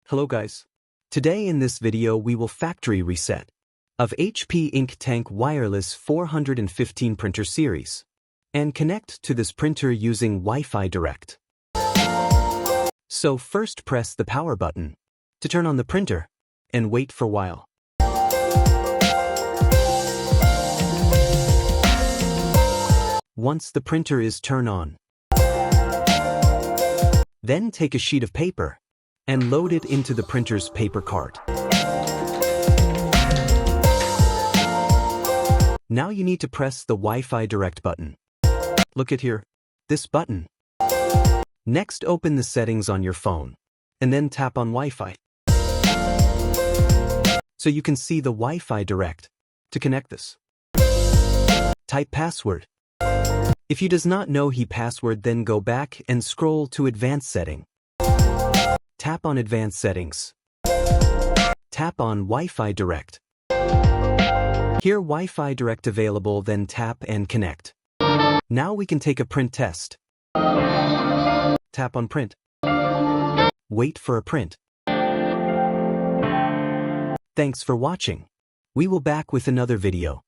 Hello guys. Today in this video we will factory reset of HP Ink Tank Wireless 415 printer series and connect to this printer using Wi-Fi Direct. So first press the power button to turn on the printer and wait for a while. Once the printer is turned on, then take a sheet of paper and load it into the printer's paper cart. Now you need to press the Wi-Fi Direct button. Look at here, this button. Next, open the settings on your phone and then tap on Wi-Fi. So you can see the Wi-Fi Direct. To connect this, type password. If you does not know the password, then go back and scroll to advanced setting. Tap on Advanced Settings. Tap on Wi-Fi Direct. Here Wi-Fi Direct available, then tap and connect. Now we can take a print test. Tap on Print. Wait for a print. Thanks for watching. We will back with another video.